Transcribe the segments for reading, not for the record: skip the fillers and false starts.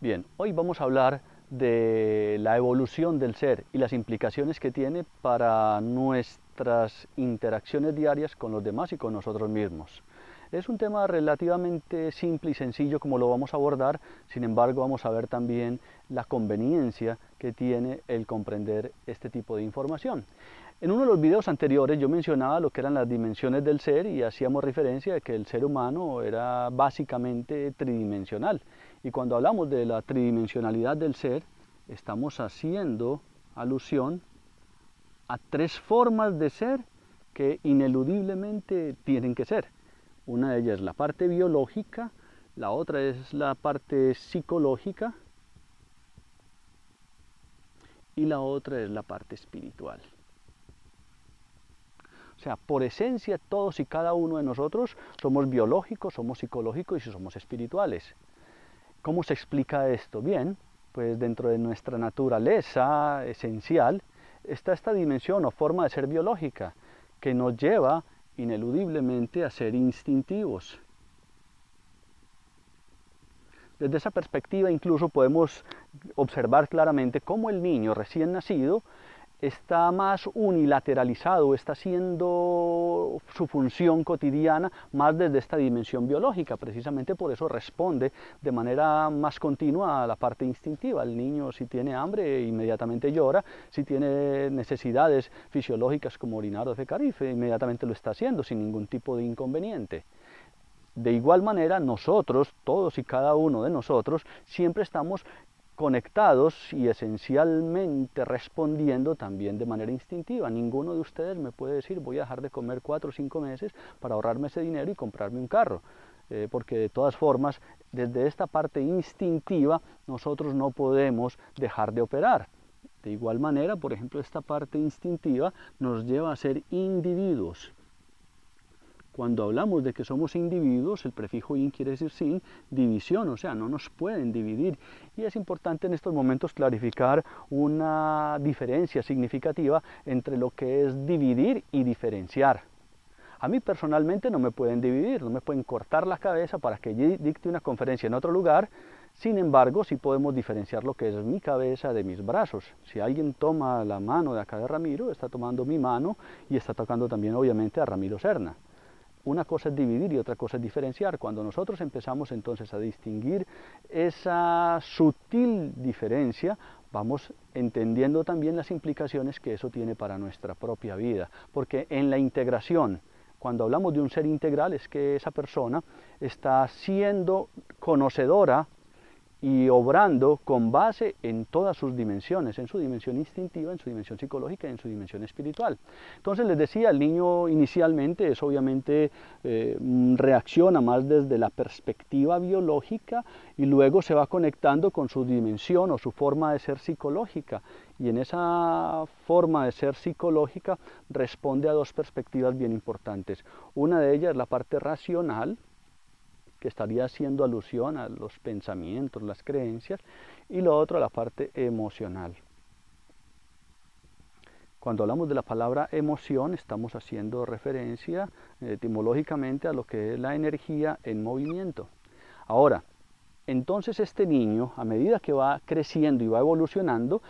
Bien, hoy vamos a hablar de la evolución del ser y las implicaciones que tiene para nuestras interacciones diarias con los demás y con nosotros mismos. Es un tema relativamente simple y sencillo como lo vamos a abordar, sin embargo vamos a ver también la conveniencia que tiene el comprender este tipo de información. En uno de los videos anteriores yo mencionaba lo que eran las dimensiones del ser y hacíamos referencia de que el ser humano era básicamente tridimensional. Y cuando hablamos de la tridimensionalidad del ser, estamos haciendo alusión a tres formas de ser que ineludiblemente tienen que ser. Una de ellas es la parte biológica, la otra es la parte psicológica y la otra es la parte espiritual. O sea, por esencia todos y cada uno de nosotros somos biológicos, somos psicológicos y somos espirituales. ¿Cómo se explica esto? Bien, pues dentro de nuestra naturaleza esencial está esta dimensión o forma de ser biológica que nos lleva ineludiblemente a ser instintivos. Desde esa perspectiva incluso podemos observar claramente cómo el niño recién nacido está más unilateralizado, está haciendo su función cotidiana más desde esta dimensión biológica, precisamente por eso responde de manera más continua a la parte instintiva. El niño si tiene hambre inmediatamente llora, si tiene necesidades fisiológicas como orinar o defecar, inmediatamente lo está haciendo sin ningún tipo de inconveniente. De igual manera, nosotros, todos y cada uno de nosotros, siempre estamos conectados y esencialmente respondiendo también de manera instintiva. Ninguno de ustedes me puede decir voy a dejar de comer 4 o 5 meses para ahorrarme ese dinero y comprarme un carro. Porque de todas formas, desde esta parte instintiva, nosotros no podemos dejar de operar. De igual manera, por ejemplo, esta parte instintiva nos lleva a ser individuos. Cuando hablamos de que somos individuos, el prefijo in quiere decir sin división, o sea, no nos pueden dividir. Y es importante en estos momentos clarificar una diferencia significativa entre lo que es dividir y diferenciar. A mí personalmente no me pueden dividir, no me pueden cortar la cabeza para que yo dicte una conferencia en otro lugar. Sin embargo, sí podemos diferenciar lo que es mi cabeza de mis brazos. Si alguien toma la mano de acá de Ramiro, está tomando mi mano y está tocando también obviamente a Ramiro Serna. Una cosa es dividir y otra cosa es diferenciar. Cuando nosotros empezamos entonces a distinguir esa sutil diferencia, vamos entendiendo también las implicaciones que eso tiene para nuestra propia vida. Porque en la integración, cuando hablamos de un ser integral, es que esa persona está siendo conocedora y obrando con base en todas sus dimensiones, en su dimensión instintiva, en su dimensión psicológica y en su dimensión espiritual. Entonces les decía, el niño inicialmente es obviamente reacciona más desde la perspectiva biológica y luego se va conectando con su dimensión o su forma de ser psicológica. Y en esa forma de ser psicológica responde a dos perspectivas bien importantes. Una de ellas es la parte racional, que estaría haciendo alusión a los pensamientos, las creencias, y lo otro a la parte emocional. Cuando hablamos de la palabra emoción, estamos haciendo referencia etimológicamente a lo que es la energía en movimiento. Ahora, entonces este niño, a medida que va creciendo y va evolucionando,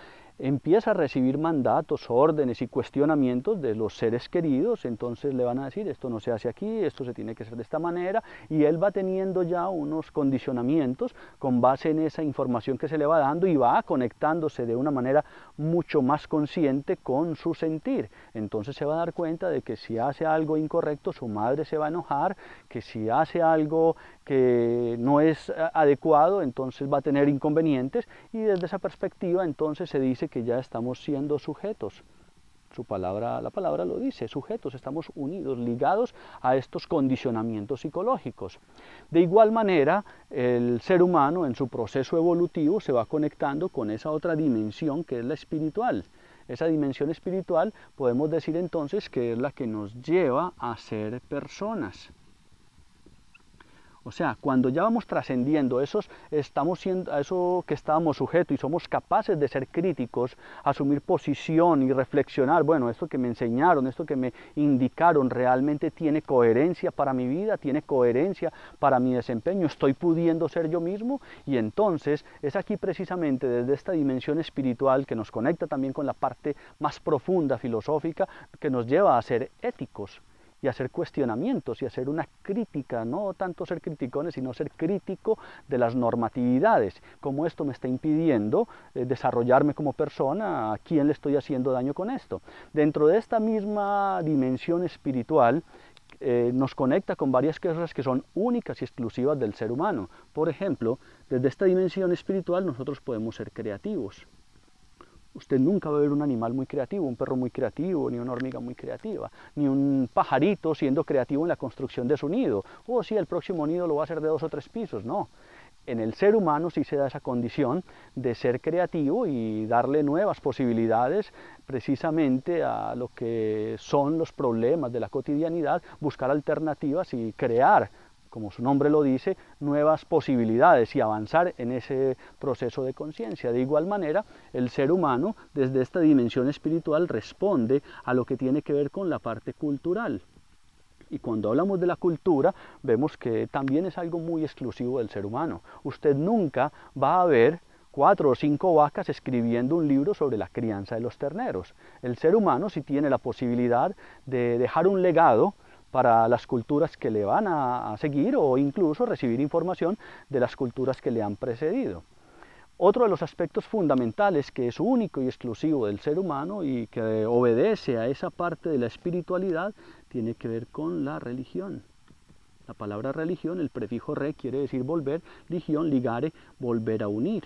empieza a recibir mandatos, órdenes y cuestionamientos de los seres queridos. Entonces le van a decir esto no se hace aquí, esto se tiene que hacer de esta manera, y él va teniendo ya unos condicionamientos con base en esa información que se le va dando y va conectándose de una manera mucho más consciente con su sentir. Entonces se va a dar cuenta de que si hace algo incorrecto su madre se va a enojar, que si hace algo que no es adecuado entonces va a tener inconvenientes, y desde esa perspectiva entonces se dice que ya estamos siendo sujetos. La palabra lo dice, sujetos, estamos unidos, ligados a estos condicionamientos psicológicos. De igual manera, el ser humano en su proceso evolutivo se va conectando con esa otra dimensión que es la espiritual. Esa dimensión espiritual podemos decir entonces que es la que nos lleva a ser personas. O sea, cuando ya vamos trascendiendo a eso que estábamos sujetos y somos capaces de ser críticos, asumir posición y reflexionar, bueno, esto que me enseñaron, esto que me indicaron, realmente tiene coherencia para mi vida, tiene coherencia para mi desempeño, estoy pudiendo ser yo mismo. Y entonces es aquí precisamente desde esta dimensión espiritual que nos conecta también con la parte más profunda filosófica, que nos lleva a ser éticos y hacer cuestionamientos y hacer una crítica, no tanto ser criticones, sino ser crítico de las normatividades, cómo esto me está impidiendo desarrollarme como persona, a quién le estoy haciendo daño con esto. Dentro de esta misma dimensión espiritual, nos conecta con varias cosas que son únicas y exclusivas del ser humano. Por ejemplo, desde esta dimensión espiritual nosotros podemos ser creativos. Usted nunca va a ver un animal muy creativo, un perro muy creativo, ni una hormiga muy creativa, ni un pajarito siendo creativo en la construcción de su nido. Oh, sí, el próximo nido lo va a hacer de 2 o 3 pisos. No. En el ser humano sí se da esa condición de ser creativo y darle nuevas posibilidades precisamente a lo que son los problemas de la cotidianidad, buscar alternativas y crear, como su nombre lo dice, nuevas posibilidades y avanzar en ese proceso de conciencia. De igual manera, el ser humano, desde esta dimensión espiritual, responde a lo que tiene que ver con la parte cultural. Y cuando hablamos de la cultura, vemos que también es algo muy exclusivo del ser humano. Usted nunca va a ver 4 o 5 vacas escribiendo un libro sobre la crianza de los terneros. El ser humano sí tiene la posibilidad de dejar un legado para las culturas que le van a seguir o incluso recibir información de las culturas que le han precedido. Otro de los aspectos fundamentales que es único y exclusivo del ser humano y que obedece a esa parte de la espiritualidad tiene que ver con la religión. La palabra religión, el prefijo re quiere decir volver, ligión, ligare, volver a unir.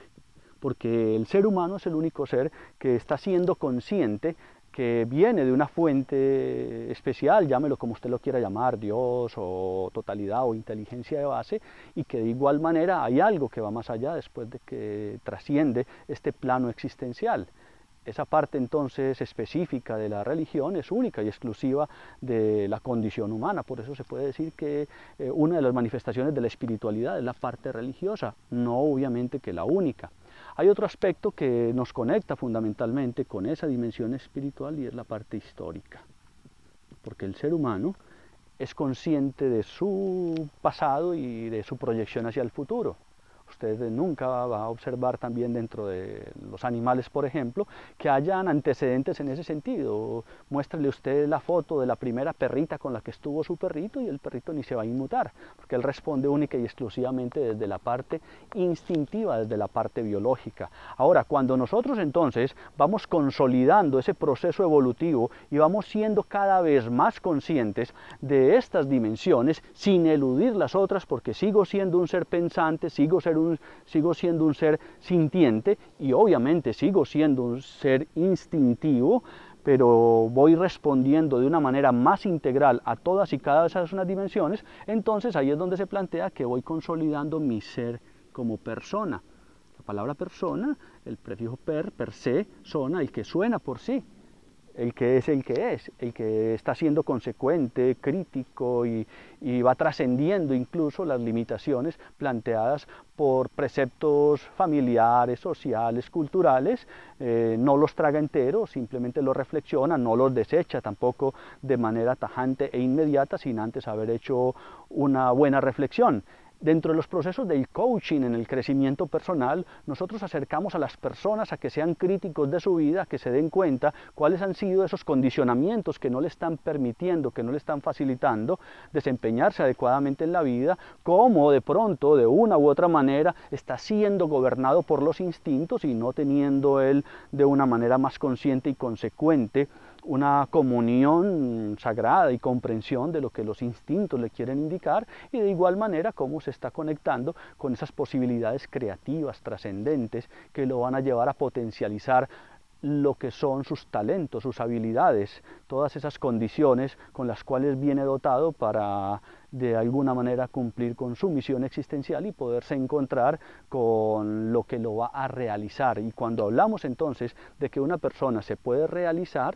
Porque el ser humano es el único ser que está siendo consciente que viene de una fuente especial, llámelo como usted lo quiera llamar, Dios o totalidad o inteligencia de base, y que de igual manera hay algo que va más allá después de que trasciende este plano existencial. Esa parte entonces específica de la religión es única y exclusiva de la condición humana, por eso se puede decir que una de las manifestaciones de la espiritualidad es la parte religiosa, no obviamente que la única. Hay otro aspecto que nos conecta fundamentalmente con esa dimensión espiritual y es la parte histórica, porque el ser humano es consciente de su pasado y de su proyección hacia el futuro. Usted nunca va a observar también dentro de los animales, por ejemplo, que hayan antecedentes en ese sentido. Muéstrele usted la foto de la primera perrita con la que estuvo su perrito y el perrito ni se va a inmutar, porque él responde única y exclusivamente desde la parte instintiva, desde la parte biológica. Ahora, cuando nosotros entonces vamos consolidando ese proceso evolutivo y vamos siendo cada vez más conscientes de estas dimensiones, sin eludir las otras, porque sigo siendo un ser pensante, sigo siendo un ser sintiente y obviamente sigo siendo un ser instintivo, pero voy respondiendo de una manera más integral a todas y cada vez de esas dimensiones, entonces ahí es donde se plantea que voy consolidando mi ser como persona. La palabra persona, el prefijo per se, sona, el que suena por sí. El que es, el que está siendo consecuente, crítico y va trascendiendo incluso las limitaciones planteadas por preceptos familiares, sociales, culturales, no los traga enteros, simplemente los reflexiona, no los desecha tampoco de manera tajante e inmediata, sin antes haber hecho una buena reflexión. Dentro de los procesos del coaching en el crecimiento personal, nosotros acercamos a las personas a que sean críticos de su vida, que se den cuenta cuáles han sido esos condicionamientos que no le están permitiendo, que no le están facilitando desempeñarse adecuadamente en la vida, cómo de pronto, de una u otra manera, está siendo gobernado por los instintos y no teniendo él de una manera más consciente y consecuente una comunión sagrada y comprensión de lo que los instintos le quieren indicar, y de igual manera cómo se está conectando con esas posibilidades creativas, trascendentes, que lo van a llevar a potencializar lo que son sus talentos, sus habilidades, todas esas condiciones con las cuales viene dotado para de alguna manera cumplir con su misión existencial y poderse encontrar con lo que lo va a realizar. Y cuando hablamos entonces de que una persona se puede realizar,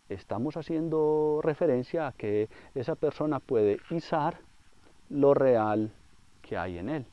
estamos haciendo referencia a que esa persona puede izar lo real que hay en él.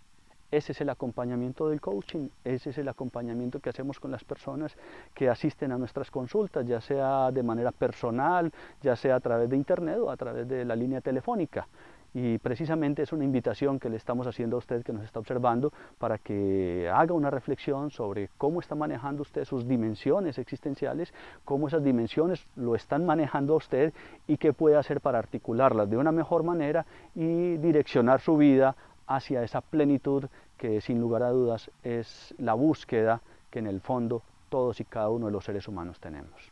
Ese es el acompañamiento del coaching, ese es el acompañamiento que hacemos con las personas que asisten a nuestras consultas, ya sea de manera personal, ya sea a través de internet o a través de la línea telefónica. Y precisamente es una invitación que le estamos haciendo a usted que nos está observando para que haga una reflexión sobre cómo está manejando usted sus dimensiones existenciales, cómo esas dimensiones lo están manejando a usted y qué puede hacer para articularlas de una mejor manera y direccionar su vida hacia esa plenitud que sin lugar a dudas es la búsqueda que en el fondo todos y cada uno de los seres humanos tenemos.